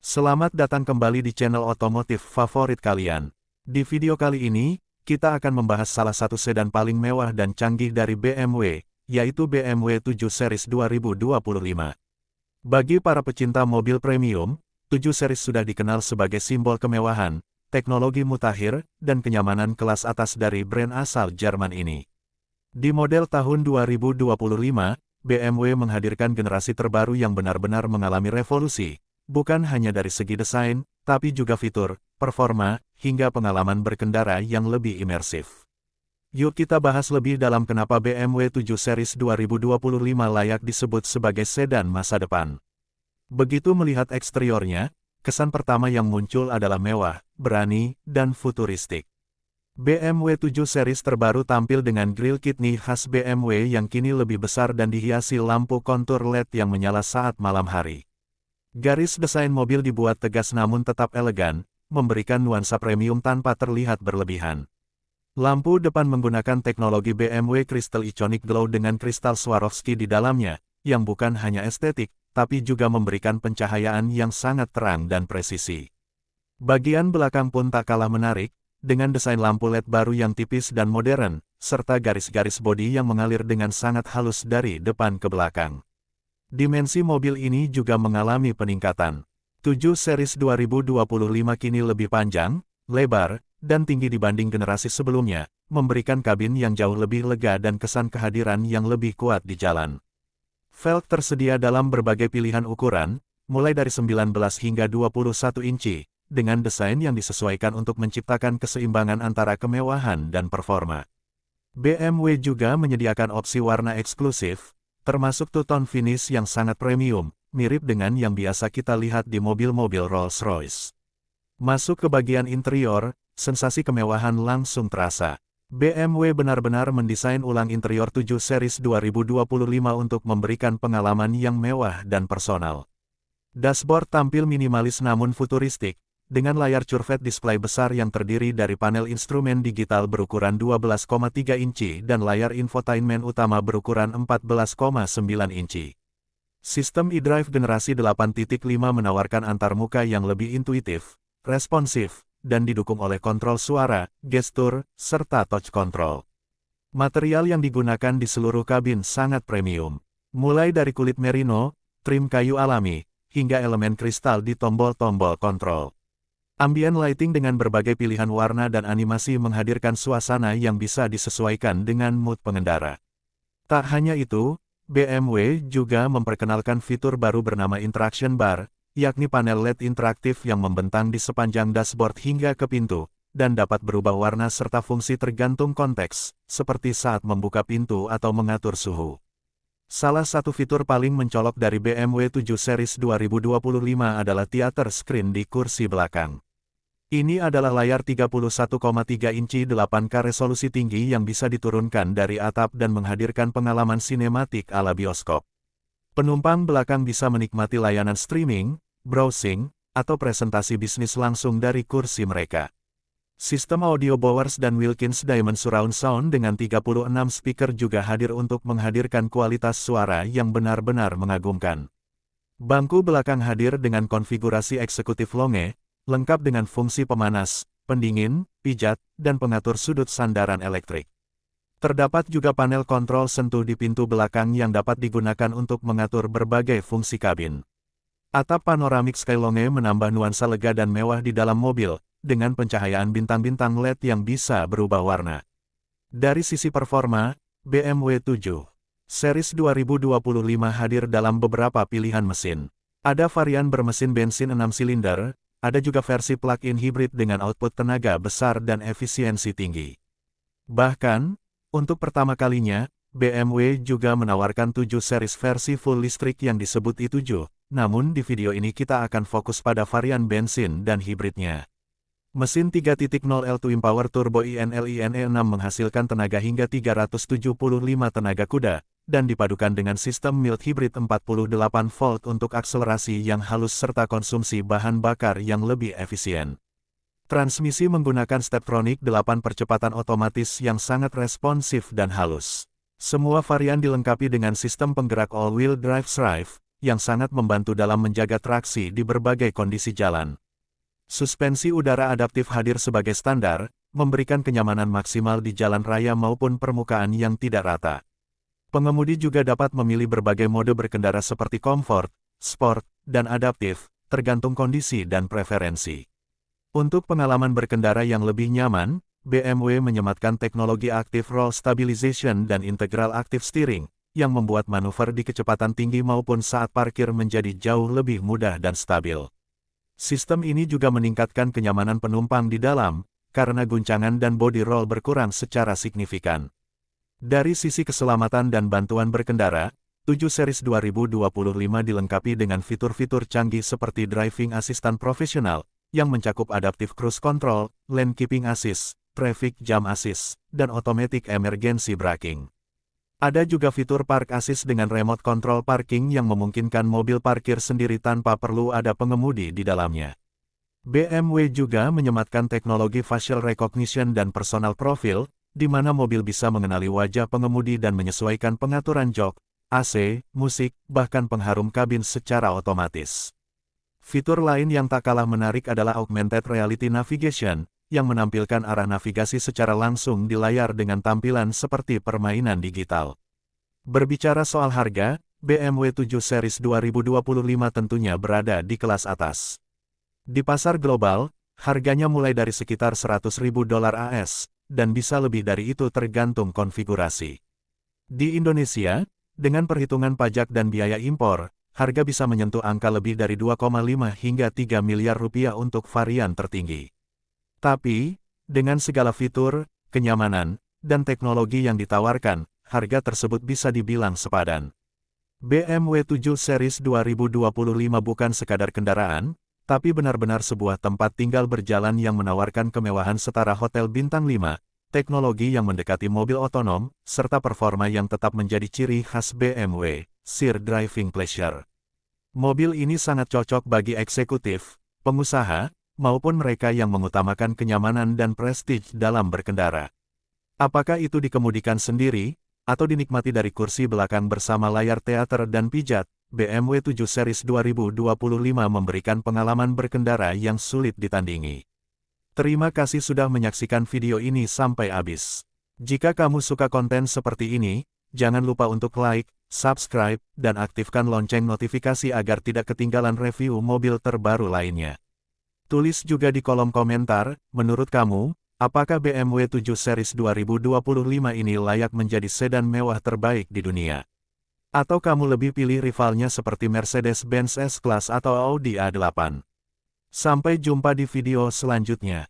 Selamat datang kembali di channel otomotif favorit kalian. Di video kali ini, kita akan membahas salah satu sedan paling mewah dan canggih dari BMW, yaitu BMW 7 Series 2025. Bagi para pecinta mobil premium, 7 Series sudah dikenal sebagai simbol kemewahan, teknologi mutakhir, dan kenyamanan kelas atas dari brand asal Jerman ini. Di model tahun 2025, BMW menghadirkan generasi terbaru yang benar-benar mengalami revolusi. Bukan hanya dari segi desain, tapi juga fitur, performa, hingga pengalaman berkendara yang lebih imersif. Yuk kita bahas lebih dalam kenapa BMW 7 Series 2025 layak disebut sebagai sedan masa depan. Begitu melihat eksteriornya, kesan pertama yang muncul adalah mewah, berani, dan futuristik. BMW 7 Series terbaru tampil dengan grill kidney khas BMW yang kini lebih besar dan dihiasi lampu kontur LED yang menyala saat malam hari. Garis desain mobil dibuat tegas namun tetap elegan, memberikan nuansa premium tanpa terlihat berlebihan. Lampu depan menggunakan teknologi BMW Crystal Iconic Glow dengan kristal Swarovski di dalamnya, yang bukan hanya estetik, tapi juga memberikan pencahayaan yang sangat terang dan presisi. Bagian belakang pun tak kalah menarik, dengan desain lampu LED baru yang tipis dan modern, serta garis-garis bodi yang mengalir dengan sangat halus dari depan ke belakang. Dimensi mobil ini juga mengalami peningkatan. 7 Series 2025 kini lebih panjang, lebar, dan tinggi dibanding generasi sebelumnya, memberikan kabin yang jauh lebih lega dan kesan kehadiran yang lebih kuat di jalan. Velg tersedia dalam berbagai pilihan ukuran, mulai dari 19 hingga 21 inci, dengan desain yang disesuaikan untuk menciptakan keseimbangan antara kemewahan dan performa. BMW juga menyediakan opsi warna eksklusif, termasuk two-tone finish yang sangat premium, mirip dengan yang biasa kita lihat di mobil-mobil Rolls-Royce. Masuk ke bagian interior, sensasi kemewahan langsung terasa. BMW benar-benar mendesain ulang interior 7 Series 2025 untuk memberikan pengalaman yang mewah dan personal. Dashboard tampil minimalis namun futuristik, dengan layar curvet display besar yang terdiri dari panel instrumen digital berukuran 12,3 inci dan layar infotainment utama berukuran 14,9 inci. Sistem eDrive generasi 8.5 menawarkan antarmuka yang lebih intuitif, responsif, dan didukung oleh kontrol suara, gestur, serta touch control. Material yang digunakan di seluruh kabin sangat premium, mulai dari kulit merino, trim kayu alami, hingga elemen kristal di tombol-tombol kontrol. Ambient lighting dengan berbagai pilihan warna dan animasi menghadirkan suasana yang bisa disesuaikan dengan mood pengendara. Tak hanya itu, BMW juga memperkenalkan fitur baru bernama Interaction Bar, yakni panel LED interaktif yang membentang di sepanjang dashboard hingga ke pintu, dan dapat berubah warna serta fungsi tergantung konteks, seperti saat membuka pintu atau mengatur suhu. Salah satu fitur paling mencolok dari BMW 7 Series 2025 adalah theater screen di kursi belakang. Ini adalah layar 31,3 inci 8K resolusi tinggi yang bisa diturunkan dari atap dan menghadirkan pengalaman sinematik ala bioskop. Penumpang belakang bisa menikmati layanan streaming, browsing, atau presentasi bisnis langsung dari kursi mereka. Sistem audio Bowers dan Wilkins Diamond Surround Sound dengan 36 speaker juga hadir untuk menghadirkan kualitas suara yang benar-benar mengagumkan. Bangku belakang hadir dengan konfigurasi eksekutif longe, lengkap dengan fungsi pemanas, pendingin, pijat, dan pengatur sudut sandaran elektrik. Terdapat juga panel kontrol sentuh di pintu belakang yang dapat digunakan untuk mengatur berbagai fungsi kabin. Atap panoramik Skylonge menambah nuansa lega dan mewah di dalam mobil, dengan pencahayaan bintang-bintang LED yang bisa berubah warna. Dari sisi performa, BMW 7 Series 2025 hadir dalam beberapa pilihan mesin. Ada varian bermesin bensin 6 silinder, ada juga versi plug-in hybrid dengan output tenaga besar dan efisiensi tinggi. Bahkan, untuk pertama kalinya, BMW juga menawarkan 7 series versi full listrik yang disebut i7, namun di video ini kita akan fokus pada varian bensin dan hibridnya. Mesin 3.0 L-Twin Power Turbo INL-INE6 menghasilkan tenaga hingga 375 tenaga kuda, dan dipadukan dengan sistem mild hybrid 48 volt untuk akselerasi yang halus serta konsumsi bahan bakar yang lebih efisien. Transmisi menggunakan Steptronic 8 percepatan otomatis yang sangat responsif dan halus. Semua varian dilengkapi dengan sistem penggerak all-wheel drive, yang sangat membantu dalam menjaga traksi di berbagai kondisi jalan. Suspensi udara adaptif hadir sebagai standar, memberikan kenyamanan maksimal di jalan raya maupun permukaan yang tidak rata. Pengemudi juga dapat memilih berbagai mode berkendara seperti comfort, sport, dan adaptif, tergantung kondisi dan preferensi. Untuk pengalaman berkendara yang lebih nyaman, BMW menyematkan teknologi Active Roll Stabilization dan Integral Active Steering, yang membuat manuver di kecepatan tinggi maupun saat parkir menjadi jauh lebih mudah dan stabil. Sistem ini juga meningkatkan kenyamanan penumpang di dalam, karena guncangan dan body roll berkurang secara signifikan. Dari sisi keselamatan dan bantuan berkendara, 7 Series 2025 dilengkapi dengan fitur-fitur canggih seperti Driving Assistant Professional, yang mencakup Adaptive Cruise Control, Lane Keeping Assist, Traffic Jam Assist, dan Automatic Emergency Braking. Ada juga fitur Park Assist dengan Remote Control Parking yang memungkinkan mobil parkir sendiri tanpa perlu ada pengemudi di dalamnya. BMW juga menyematkan teknologi Facial Recognition dan Personal Profile, di mana mobil bisa mengenali wajah pengemudi dan menyesuaikan pengaturan jok, AC, musik, bahkan pengharum kabin secara otomatis. Fitur lain yang tak kalah menarik adalah Augmented Reality Navigation, yang menampilkan arah navigasi secara langsung di layar dengan tampilan seperti permainan digital. Berbicara soal harga, BMW 7 Series 2025 tentunya berada di kelas atas. Di pasar global, harganya mulai dari sekitar $100.000 AS, dan bisa lebih dari itu tergantung konfigurasi. Di Indonesia, dengan perhitungan pajak dan biaya impor, harga bisa menyentuh angka lebih dari 2,5 hingga 3 miliar rupiah untuk varian tertinggi. Tapi, dengan segala fitur, kenyamanan, dan teknologi yang ditawarkan, harga tersebut bisa dibilang sepadan. BMW 7 Series 2025 bukan sekadar kendaraan, tapi benar-benar sebuah tempat tinggal berjalan yang menawarkan kemewahan setara hotel bintang 5, teknologi yang mendekati mobil otonom, serta performa yang tetap menjadi ciri khas BMW, Sheer Driving Pleasure. Mobil ini sangat cocok bagi eksekutif, pengusaha, maupun mereka yang mengutamakan kenyamanan dan prestige dalam berkendara. Apakah itu dikemudikan sendiri, atau dinikmati dari kursi belakang bersama layar teater dan pijat, BMW 7 Series 2025 memberikan pengalaman berkendara yang sulit ditandingi. Terima kasih sudah menyaksikan video ini sampai habis. Jika kamu suka konten seperti ini, jangan lupa untuk like, subscribe, dan aktifkan lonceng notifikasi agar tidak ketinggalan review mobil terbaru lainnya. Tulis juga di kolom komentar, menurut kamu, apakah BMW 7 Series 2025 ini layak menjadi sedan mewah terbaik di dunia? Atau kamu lebih pilih rivalnya seperti Mercedes-Benz S-Class atau Audi A8? Sampai jumpa di video selanjutnya.